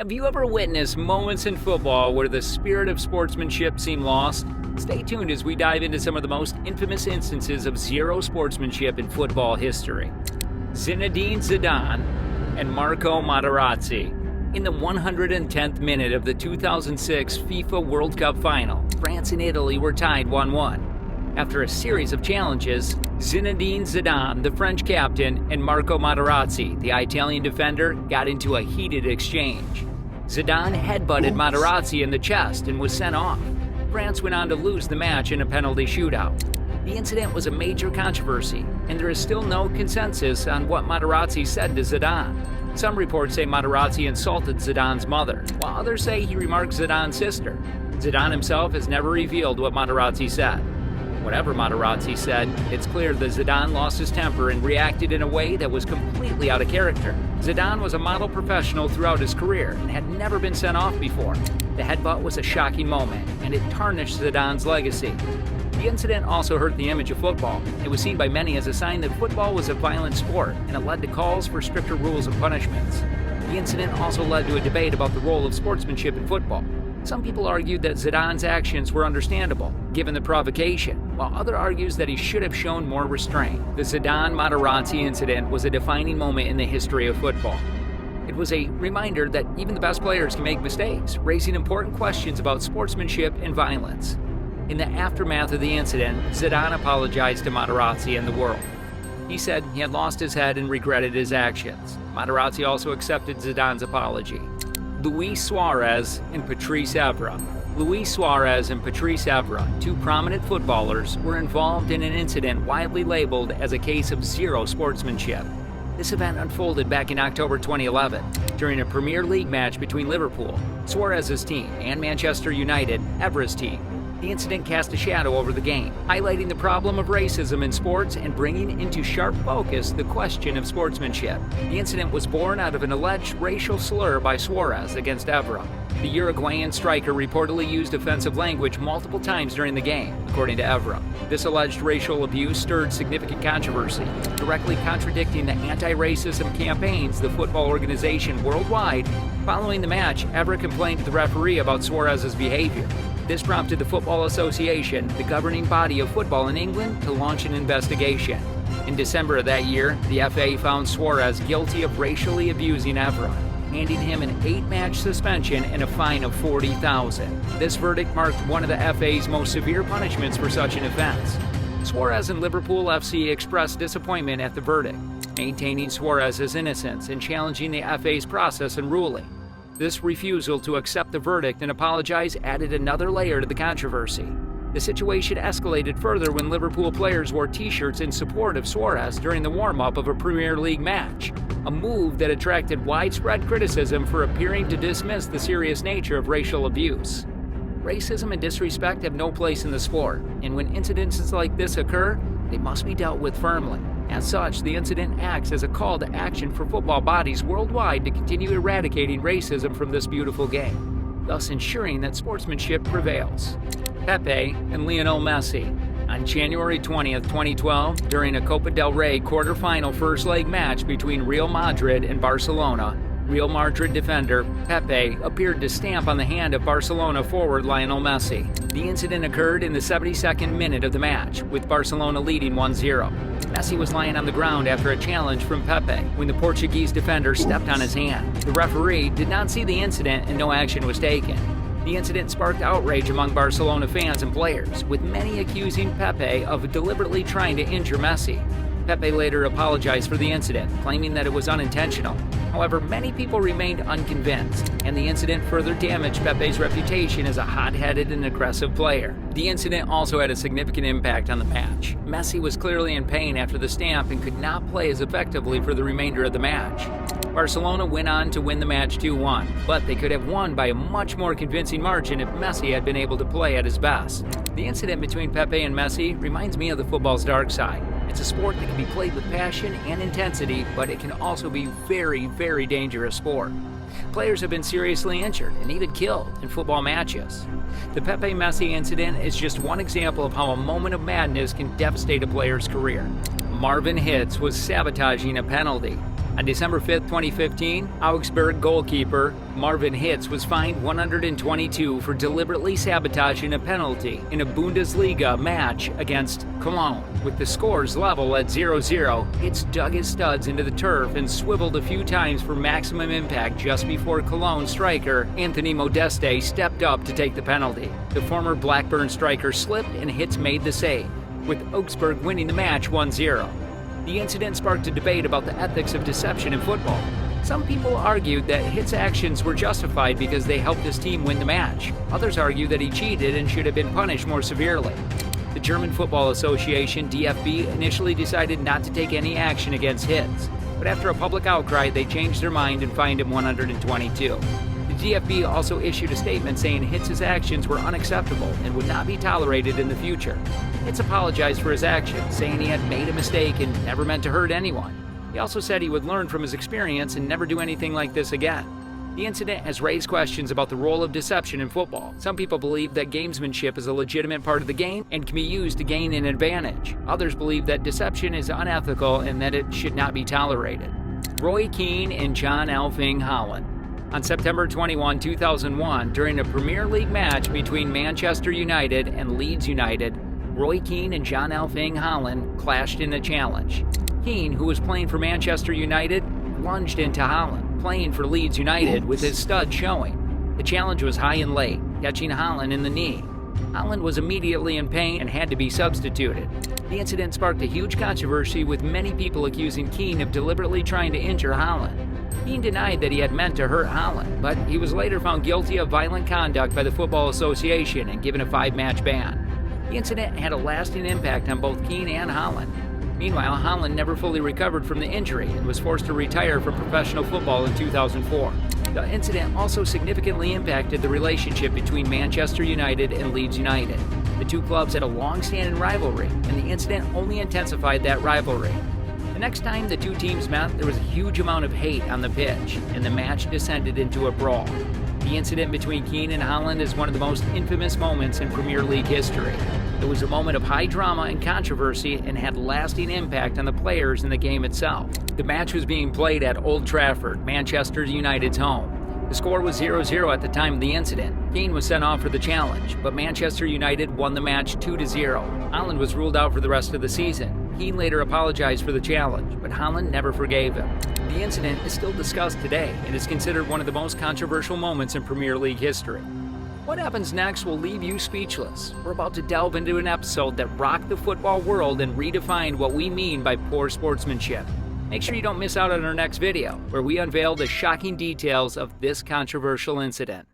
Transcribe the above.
Have you ever witnessed moments in football where the spirit of sportsmanship seemed lost? Stay tuned as we dive into some of the most infamous instances of zero sportsmanship in football history. Zinedine Zidane and Marco Materazzi. In the 110th minute of the 2006 FIFA World Cup final, France and Italy were tied 1-1. After a series of challenges, Zinedine Zidane, the French captain, and Marco Materazzi, the Italian defender, got into a heated exchange. Zidane headbutted Materazzi in the chest and was sent off. France went on to lose the match in a penalty shootout. The incident was a major controversy, and there is still no consensus on what Materazzi said to Zidane. Some reports say Materazzi insulted Zidane's mother, while others say he remarked Zidane's sister. Zidane himself has never revealed what Materazzi said. Whatever Materazzi said, it's clear that Zidane lost his temper and reacted in a way that was completely out of character. Zidane was a model professional throughout his career and had never been sent off before. The headbutt was a shocking moment, and it tarnished Zidane's legacy. The incident also hurt the image of football. It was seen by many as a sign that football was a violent sport, and it led to calls for stricter rules and punishments. The incident also led to a debate about the role of sportsmanship in football. Some people argued that Zidane's actions were understandable, given the provocation, while others argued that he should have shown more restraint. The Zidane-Materazzi incident was a defining moment in the history of football. It was a reminder that even the best players can make mistakes, raising important questions about sportsmanship and violence. In the aftermath of the incident, Zidane apologized to Materazzi and the world. He said he had lost his head and regretted his actions. Materazzi also accepted Zidane's apology. Luis Suarez and Patrice Evra. Luis Suarez and Patrice Evra, two prominent footballers, were involved in an incident widely labeled as a case of zero sportsmanship. This event unfolded back in October 2011 during a Premier League match between Liverpool, Suarez's team, and Manchester United, Evra's team. The incident cast a shadow over the game, highlighting the problem of racism in sports and bringing into sharp focus the question of sportsmanship. The incident was born out of an alleged racial slur by Suarez against Evra. The Uruguayan striker reportedly used offensive language multiple times during the game, according to Evra. This alleged racial abuse stirred significant controversy, directly contradicting the anti-racism campaigns the football organization worldwide. Following the match, Evra complained to the referee about Suarez's behavior. This prompted the Football Association, the governing body of football in England, to launch an investigation. In December of that year, the FA found Suarez guilty of racially abusing Evra, handing him an 8-match suspension and a fine of $40,000. This verdict marked one of the FA's most severe punishments for such an offense. Suarez and Liverpool FC expressed disappointment at the verdict, maintaining Suarez's innocence and challenging the FA's process and ruling. This refusal to accept the verdict and apologize added another layer to the controversy. The situation escalated further when Liverpool players wore T-shirts in support of Suarez during the warm-up of a Premier League match, a move that attracted widespread criticism for appearing to dismiss the serious nature of racial abuse. Racism and disrespect have no place in the sport, and when incidences like this occur, they must be dealt with firmly. As such, the incident acts as a call to action for football bodies worldwide to continue eradicating racism from this beautiful game, thus ensuring that sportsmanship prevails. Pepe and Lionel Messi. On January 20th, 2012, during a Copa del Rey quarterfinal first-leg match between Real Madrid and Barcelona, Real Madrid defender Pepe appeared to stamp on the hand of Barcelona forward Lionel Messi. The incident occurred in the 72nd minute of the match, with Barcelona leading 1-0. Messi was lying on the ground after a challenge from Pepe when the Portuguese defender stepped on his hand. The referee did not see the incident and no action was taken. The incident sparked outrage among Barcelona fans and players, with many accusing Pepe of deliberately trying to injure Messi. Pepe later apologized for the incident, claiming that it was unintentional. However, many people remained unconvinced, and the incident further damaged Pepe's reputation as a hot-headed and aggressive player. The incident also had a significant impact on the match. Messi was clearly in pain after the stamp and could not play as effectively for the remainder of the match. Barcelona went on to win the match 2-1, but they could have won by a much more convincing margin if Messi had been able to play at his best. The incident between Pepe and Messi reminds me of the football's dark side. It's a sport that can be played with passion and intensity, but it can also be very, very dangerous sport. Players have been seriously injured and even killed in football matches. The Pepe-Messi incident is just one example of how a moment of madness can devastate a player's career. Marvin Hitz was sabotaging a penalty. On December 5, 2015, Augsburg goalkeeper Marvin Hitz was fined $122 for deliberately sabotaging a penalty in a Bundesliga match against Cologne. With the scores level at 0-0, Hitz dug his studs into the turf and swiveled a few times for maximum impact just before Cologne striker Anthony Modeste stepped up to take the penalty. The former Blackburn striker slipped and Hitz made the save, with Augsburg winning the match 1-0. The incident sparked a debate about the ethics of deception in football. Some people argued that Hitz's actions were justified because they helped his team win the match. Others argue that he cheated and should have been punished more severely. The German Football Association, DFB, initially decided not to take any action against Hitz, but after a public outcry, they changed their mind and fined him $122. The DFB also issued a statement saying Hitz's actions were unacceptable and would not be tolerated in the future. Hitz apologized for his actions, saying he had made a mistake and never meant to hurt anyone. He also said he would learn from his experience and never do anything like this again. The incident has raised questions about the role of deception in football. Some people believe that gamesmanship is a legitimate part of the game and can be used to gain an advantage. Others believe that deception is unethical and that it should not be tolerated. Roy Keane and John Elfing Holland. On September 21, 2001, during a Premier League match between Manchester United and Leeds United, Roy Keane and John Elfing Holland clashed in a challenge. Keane, who was playing for Manchester United, lunged into Holland, playing for Leeds United with his stud showing. The challenge was high and late, catching Holland in the knee. Holland was immediately in pain and had to be substituted. The incident sparked a huge controversy, with many people accusing Keane of deliberately trying to injure Holland. Keane denied that he had meant to hurt Holland, but he was later found guilty of violent conduct by the Football Association and given a 5-match ban. The incident had a lasting impact on both Keane and Holland. Meanwhile, Holland never fully recovered from the injury and was forced to retire from professional football in 2004. The incident also significantly impacted the relationship between Manchester United and Leeds United. The two clubs had a long-standing rivalry, and the incident only intensified that rivalry. The next time the two teams met, there was a huge amount of hate on the pitch, and the match descended into a brawl. The incident between Keane and Holland is one of the most infamous moments in Premier League history. It was a moment of high drama and controversy and had lasting impact on the players and the game itself. The match was being played at Old Trafford, Manchester United's home. The score was 0-0 at the time of the incident. Keane was sent off for the challenge, but Manchester United won the match 2-0. Holland was ruled out for the rest of the season. Keane later apologized for the challenge, but Holland never forgave him. The incident is still discussed today and is considered one of the most controversial moments in Premier League history. What happens next will leave you speechless. We're about to delve into an episode that rocked the football world and redefined what we mean by poor sportsmanship. Make sure you don't miss out on our next video, where we unveil the shocking details of this controversial incident.